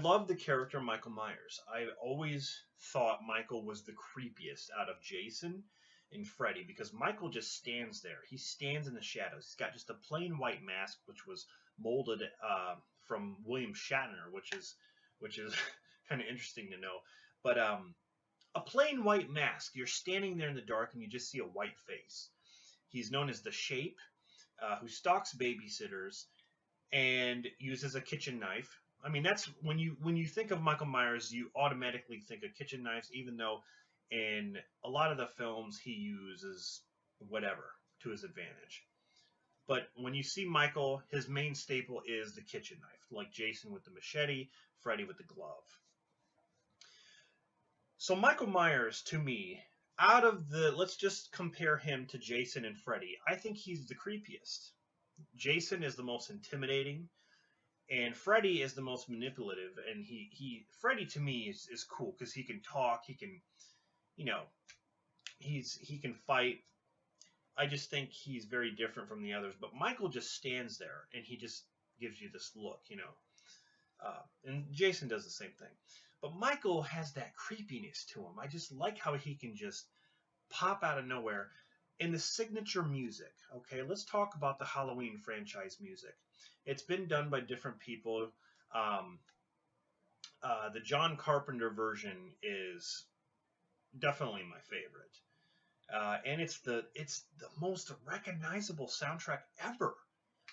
love the character Michael Myers. I always thought Michael was the creepiest out of Jason and Freddy because Michael just stands there. He stands in the shadows. He's got just a plain white mask, which was molded from William Shatner, which is kind of interesting to know. But a plain white mask. You're standing there in the dark and you just see a white face. He's known as the Shape, who stalks babysitters and uses a kitchen knife. I mean, that's when you think of Michael Myers, you automatically think of kitchen knives, even though in a lot of the films he uses whatever to his advantage. But when you see Michael, his main staple is the kitchen knife, like Jason with the machete, Freddy with the glove. So Michael Myers, to me, out of the, let's just compare him to Jason and Freddy. I think he's the creepiest. Jason is the most intimidating, and Freddy is the most manipulative. And Freddy to me is cool because he can talk, he can, you know, he can fight. I just think he's very different from the others. But Michael just stands there and he just gives you this look, you know. And Jason does the same thing. But Michael has that creepiness to him. I just like how he can just pop out of nowhere. And the signature music, okay? Let's talk about the Halloween franchise music. It's been done by different people. The John Carpenter version is definitely my favorite. And it's the most recognizable soundtrack ever.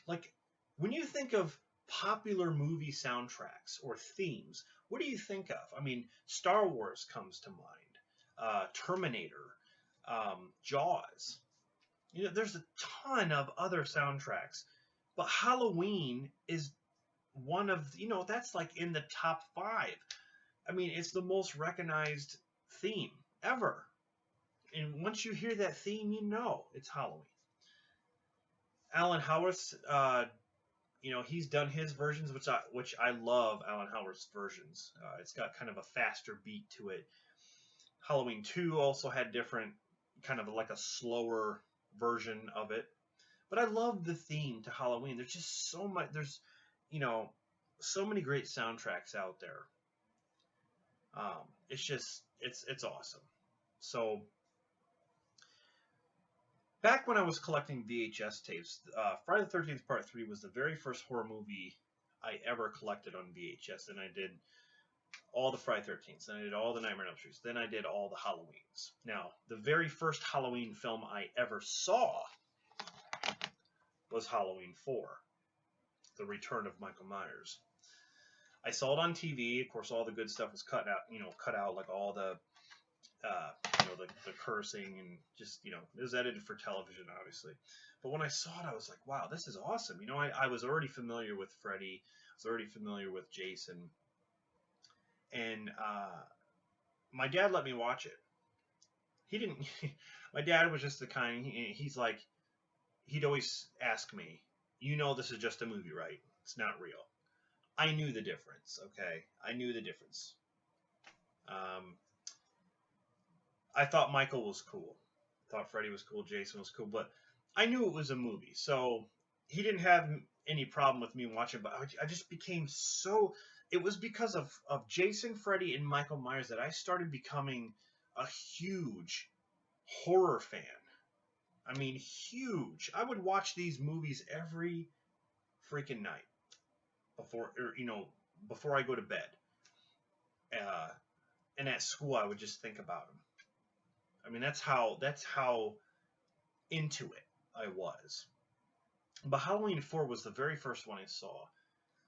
Like, when you think of popular movie soundtracks or themes, what do you think of? I mean, Star Wars comes to mind, Terminator, Jaws. You know, there's a ton of other soundtracks, but Halloween is one of, you know, that's like in the top 5. I mean, it's the most recognized theme ever. And once you hear that theme, you know it's Halloween. Alan Howarth, you know, he's done his versions, which I love Alan Howarth's versions. It's got kind of a faster beat to it. Halloween 2 also had different, kind of like a slower version of it. But I love the theme to Halloween. There's just so much, there's, you know, so many great soundtracks out there. It's just, it's awesome. So, back when I was collecting VHS tapes, Friday the 13th Part 3 was the very first horror movie I ever collected on VHS. And I did all the Friday 13th, then I did all the Nightmare on Elm Street, then I did all the Halloweens. Now, the very first Halloween film I ever saw was Halloween 4, The Return of Michael Myers. I saw it on TV. Of course, all the good stuff was cut out, like all the, the cursing and just, you know, it was edited for television, obviously. But when I saw it, I was like, wow, this is awesome. You know, I was already familiar with Freddy. I was already familiar with Jason. And my dad let me watch it. He didn't. My dad was just the kind. He's like, he'd always ask me, "You know, this is just a movie, right? It's not real." I knew the difference. Okay, I knew the difference. I thought Michael was cool. I thought Freddy was cool. Jason was cool, but I knew it was a movie, so he didn't have any problem with me watching. But I just became so. It was because of Jason, Freddy, and Michael Myers that I started becoming a huge horror fan. I mean, huge. I would watch these movies every freaking night before I go to bed. And at school, I would just think about them. I mean, that's how into it I was. But Halloween 4 was the very first one I saw.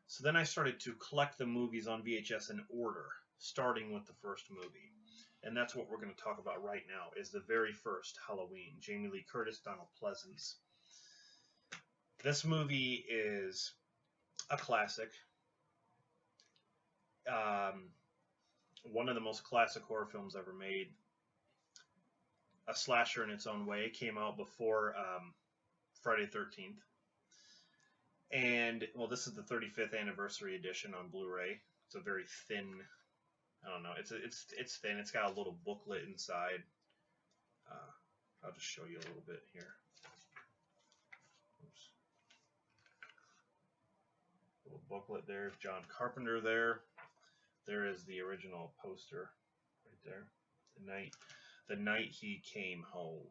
So then I started to collect the movies on VHS in order, starting with the first movie. And that's what we're going to talk about right now, is the very first Halloween. Jamie Lee Curtis, Donald Pleasence. This movie is a classic. One of the most classic horror films ever made. A slasher in its own way. It came out before Friday the 13th. And, well, this is the 35th anniversary edition on Blu-ray. It's a very thin, I don't know, it's thin. It's got a little booklet inside. I'll just show you a little bit here. Oops. Little booklet there. John Carpenter there. There is the original poster right there. The night he came home.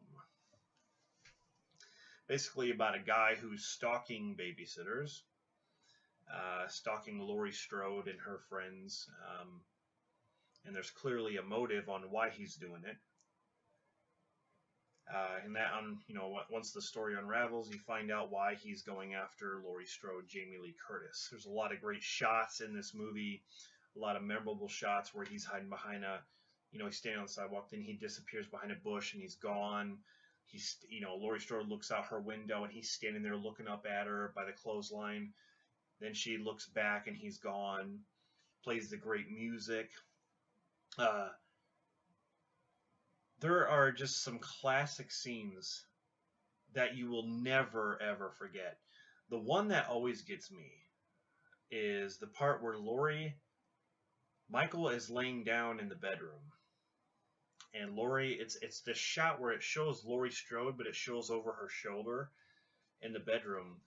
Basically about a guy who's stalking babysitters, stalking Laurie Strode and her friends, and there's clearly a motive on why he's doing it. And that, once the story unravels, you find out why he's going after Laurie Strode, Jamie Lee Curtis. There's a lot of great shots in this movie, a lot of memorable shots where he's hiding behind he's standing on the sidewalk, then he disappears behind a bush and he's gone. Laurie Strode looks out her window and he's standing there looking up at her by the clothesline. Then she looks back and he's gone. Plays the great music. There are just some classic scenes that you will never, ever forget. The one that always gets me is the part where Michael is laying down in the bedroom. And Laurie, it's this shot where it shows Laurie Strode, but it shows over her shoulder in the bedroom.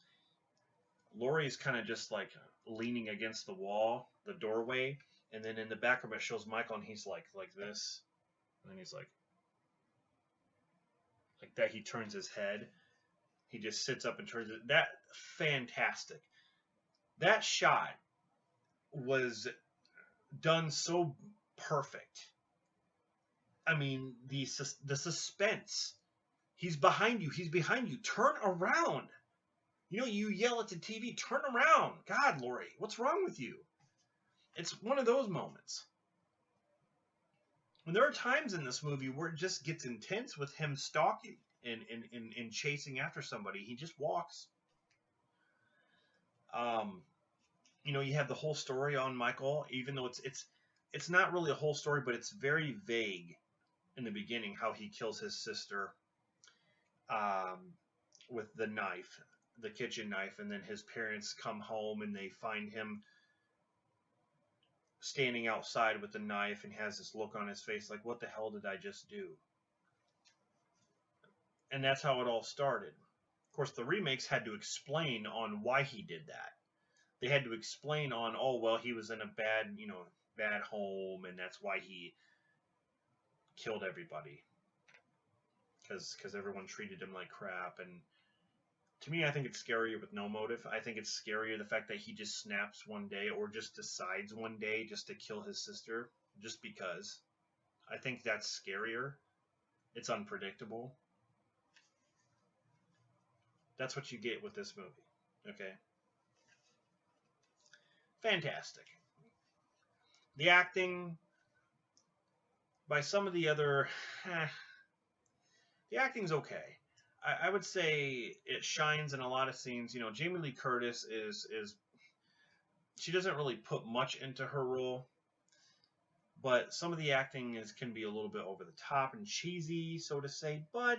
Laurie's kind of just like leaning against the wall, the doorway, and then in the background it shows Michael, and he's like this, and then he's like that. He turns his head. He just sits up and turns it. That fantastic. That shot was done so perfect. I mean, the suspense. He's behind you. He's behind you. Turn around. You yell at the TV, turn around. God, Laurie, what's wrong with you? It's one of those moments. And there are times in this movie where it just gets intense with him stalking and chasing after somebody. He just walks. You have the whole story on Michael, even though it's not really a whole story, but it's very vague in the beginning how he kills his sister with the knife, the kitchen knife, and then his parents come home and they find him standing outside with the knife and has this look on his face like, what the hell did I just do? And that's how it all started. Of course, the remakes had to explain on why he did that. They had to explain on, he was in a bad home, and that's why he killed everybody. Because everyone treated him like crap. And to me, I think it's scarier with no motive. I think it's scarier the fact that he just snaps one day or just decides one day just to kill his sister just because. I think that's scarier. It's unpredictable. That's what you get with this movie. Okay? Fantastic. The acting by some of the other... the acting's okay. I would say it shines in a lot of scenes. Jamie Lee Curtis is she doesn't really put much into her role, but some of the acting can be a little bit over the top and cheesy, so to say. But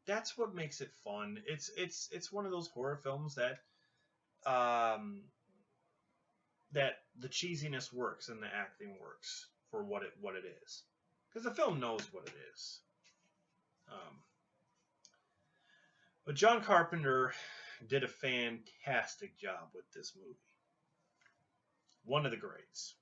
that's what makes it fun. It's one of those horror films that that the cheesiness works and the acting works for what it is, because the film knows what it is. But John Carpenter did a fantastic job with this movie. One of the greats.